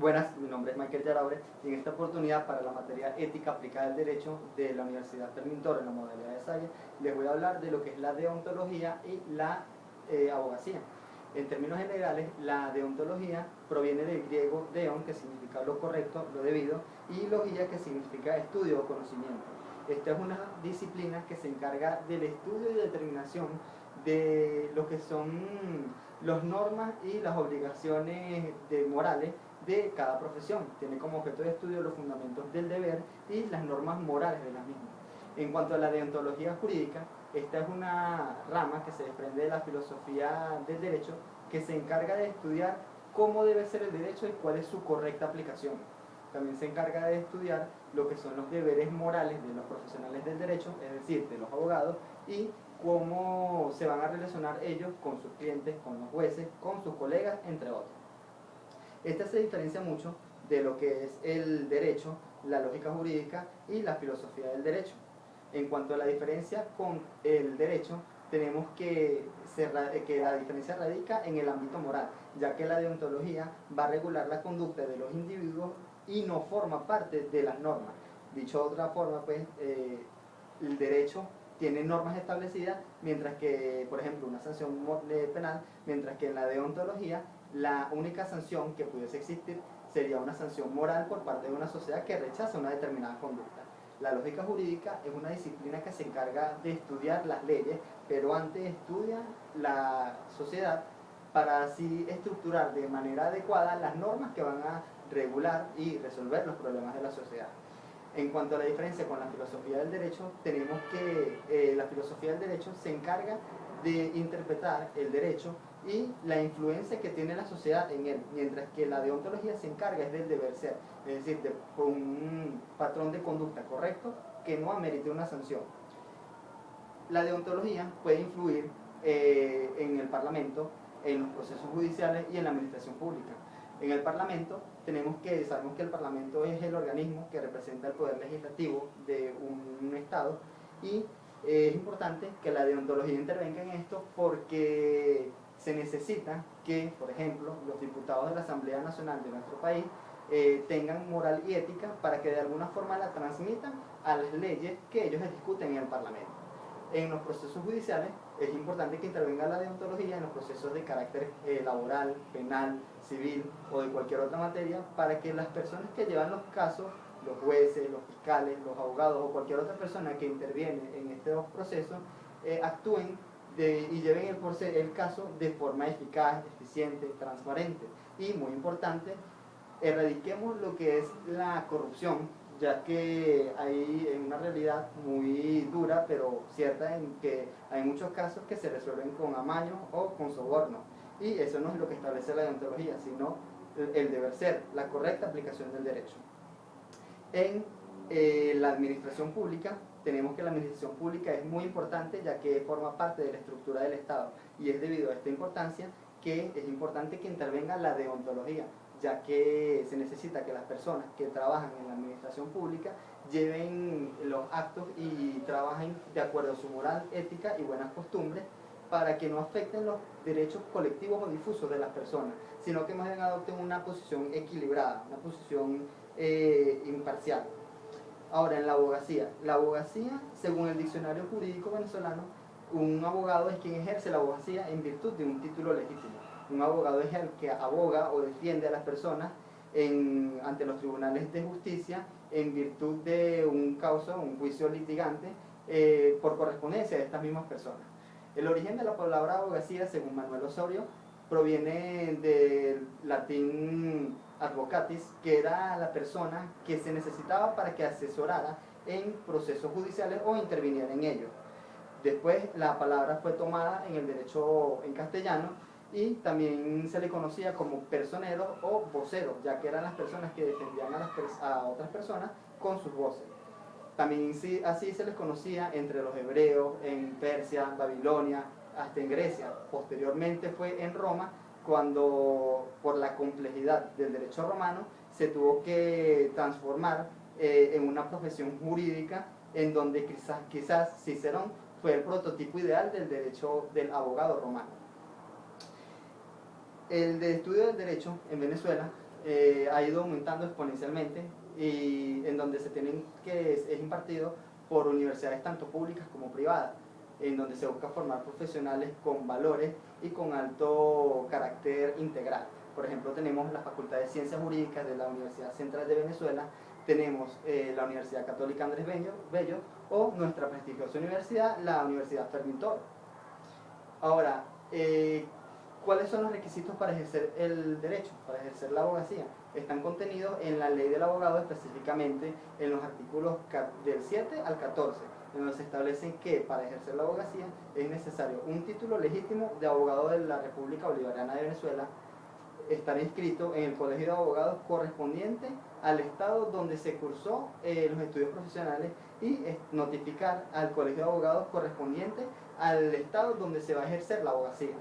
Buenas, mi nombre es Michael Yaraure y en esta oportunidad para la materia Ética aplicada al Derecho de la Universidad Fermín Torres en la modalidad de Salle les voy a hablar de lo que es la deontología y la abogacía. En términos generales, la deontología proviene del griego deon, que significa lo correcto, lo debido, y logía, que significa estudio o conocimiento. Esta es una disciplina que se encarga del estudio y determinación de lo que son las normas y las obligaciones morales de cada profesión. Tiene como objeto de estudio los fundamentos del deber y las normas morales de la misma. En cuanto a la deontología jurídica, esta es una rama que se desprende de la filosofía del derecho, que se encarga de estudiar cómo debe ser el derecho y cuál es su correcta aplicación. También se encarga de estudiar lo que son los deberes morales de los profesionales del derecho, es decir, de los abogados, y cómo se van a relacionar ellos con sus clientes, con los jueces, con sus colegas, entre otros. Esta se diferencia mucho de lo que es el derecho, la lógica jurídica y la filosofía del derecho. En cuanto a la diferencia con el derecho, tenemos que la diferencia radica en el ámbito moral, ya que la deontología va a regular la conducta de los individuos y no forma parte de las normas. Dicho de otra forma, pues el derecho tiene normas establecidas, mientras que, por ejemplo, una sanción penal, mientras que en la deontología la única sanción que pudiese existir sería una sanción moral por parte de una sociedad que rechaza una determinada conducta. La lógica jurídica es una disciplina que se encarga de estudiar las leyes, pero antes estudia la sociedad para así estructurar de manera adecuada las normas que van a regular y resolver los problemas de la sociedad. En cuanto a la diferencia con la filosofía del derecho, tenemos que la filosofía del derecho se encarga de interpretar el derecho y la influencia que tiene la sociedad en él, mientras que la deontología se encarga del deber ser, es decir, de un patrón de conducta correcto que no amerite una sanción. La deontología puede influir en el Parlamento, en los procesos judiciales y en la administración pública. En el Parlamento sabemos que el Parlamento es el organismo que representa el poder legislativo de un Estado, y es importante que la deontología intervenga en esto porque se necesita que, por ejemplo, los diputados de la Asamblea Nacional de nuestro país tengan moral y ética para que de alguna forma la transmitan a las leyes que ellos discuten en el Parlamento. En los procesos judiciales es importante que intervenga la deontología en los procesos de carácter laboral, penal, civil o de cualquier otra materia, para que las personas que llevan los casos, los jueces, los fiscales, los abogados o cualquier otra persona que interviene en estos procesos, actúen y lleven el caso de forma eficaz, eficiente, transparente. Y muy importante, erradiquemos lo que es la corrupción, ya que hay una realidad muy dura pero cierta en que hay muchos casos que se resuelven con amaño o con soborno, y eso no es lo que establece la deontología, sino el deber ser, la correcta aplicación del derecho. En la administración pública, tenemos que la administración pública es muy importante, ya que forma parte de la estructura del Estado, y es debido a esta importancia que es importante que intervenga la deontología, ya que se necesita que las personas que trabajan en la administración pública lleven los actos y trabajen de acuerdo a su moral, ética y buenas costumbres, para que no afecten los derechos colectivos o difusos de las personas, sino que más bien adopten una posición equilibrada, una posición imparcial. Ahora, en la abogacía, según el diccionario jurídico venezolano, un abogado es quien ejerce la abogacía en virtud de un título legítimo. Un abogado es el que aboga o defiende a las personas ante los tribunales de justicia en virtud de un causa, un juicio litigante, por correspondencia de estas mismas personas. El origen de la palabra abogacía, según Manuel Osorio, proviene del latín advocatis, que era la persona que se necesitaba para que asesorara en procesos judiciales o interviniera en ellos. Después la palabra fue tomada en el derecho en castellano y también se le conocía como personero o vocero, ya que eran las personas que defendían a otras personas con sus voces. También así se les conocía entre los hebreos, en Persia, Babilonia, hasta en Grecia. Posteriormente fue en Roma cuando, por la complejidad del derecho romano, se tuvo que transformar en una profesión jurídica, en donde quizás Cicerón fue el prototipo ideal del derecho del abogado romano. El de estudio del derecho en Venezuela ha ido aumentando exponencialmente y en donde es impartido por universidades tanto públicas como privadas, en donde se busca formar profesionales con valores y con alto carácter integral. Por ejemplo, tenemos la Facultad de Ciencias Jurídicas de la Universidad Central de Venezuela, tenemos la Universidad Católica Andrés Bello o nuestra prestigiosa universidad, la Universidad Fermín Toro. Ahora, ¿cuáles son los requisitos para ejercer el derecho, para ejercer la abogacía? Están contenidos en la ley del abogado, específicamente en los artículos del 7 al 14, en donde se establecen que para ejercer la abogacía es necesario un título legítimo de abogado de la República Bolivariana de Venezuela, estar inscrito en el colegio de abogados correspondiente al estado donde se cursó los estudios profesionales y notificar al colegio de abogados correspondiente al estado donde se va a ejercer la abogacía.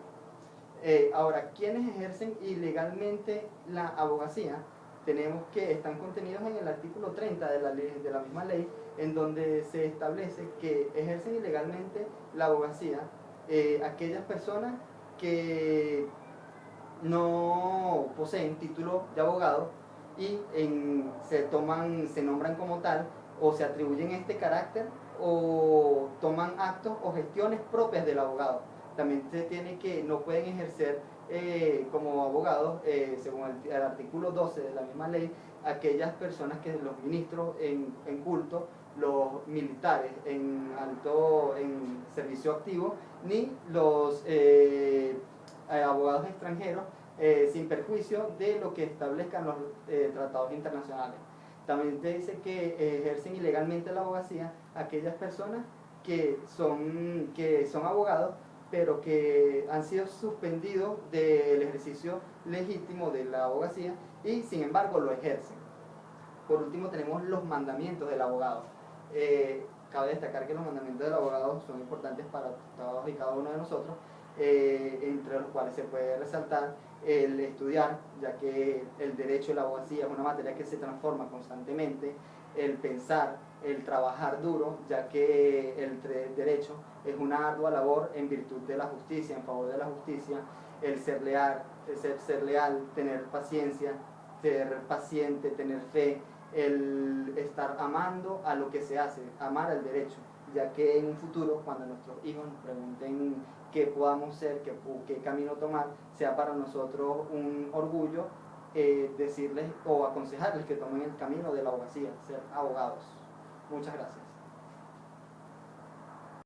Ahora, ¿quiénes ejercen ilegalmente la abogacía? Tenemos que están contenidos en el artículo 30 de la misma ley, en donde se establece que ejercen ilegalmente la abogacía aquellas personas que no poseen título de abogado y se nombran como tal o se atribuyen este carácter o toman actos o gestiones propias del abogado. También se tiene que no pueden ejercer como abogados, según el artículo 12 de la misma ley, aquellas personas que los ministros en culto, los militares en servicio activo, ni los abogados extranjeros, sin perjuicio de lo que establezcan los tratados internacionales. También te dice que ejercen ilegalmente la abogacía aquellas personas que son abogados, pero que han sido suspendidos del ejercicio legítimo de la abogacía y sin embargo lo ejercen. Por último tenemos los mandamientos del abogado. Cabe destacar que los mandamientos del abogado son importantes para todos y cada uno de nosotros, entre los cuales se puede resaltar el estudiar, ya que el derecho y la abogacía es una materia que se transforma constantemente, el pensar, el trabajar duro, ya que el derecho es una ardua labor en virtud de la justicia, en favor de la justicia, el ser leal, tener paciencia, ser paciente, tener fe, el estar amando a lo que se hace, amar al derecho, ya que en un futuro, cuando nuestros hijos nos pregunten qué podamos ser, qué camino tomar, sea para nosotros un orgullo decirles o aconsejarles que tomen el camino de la abogacía, ser abogados. Muchas gracias.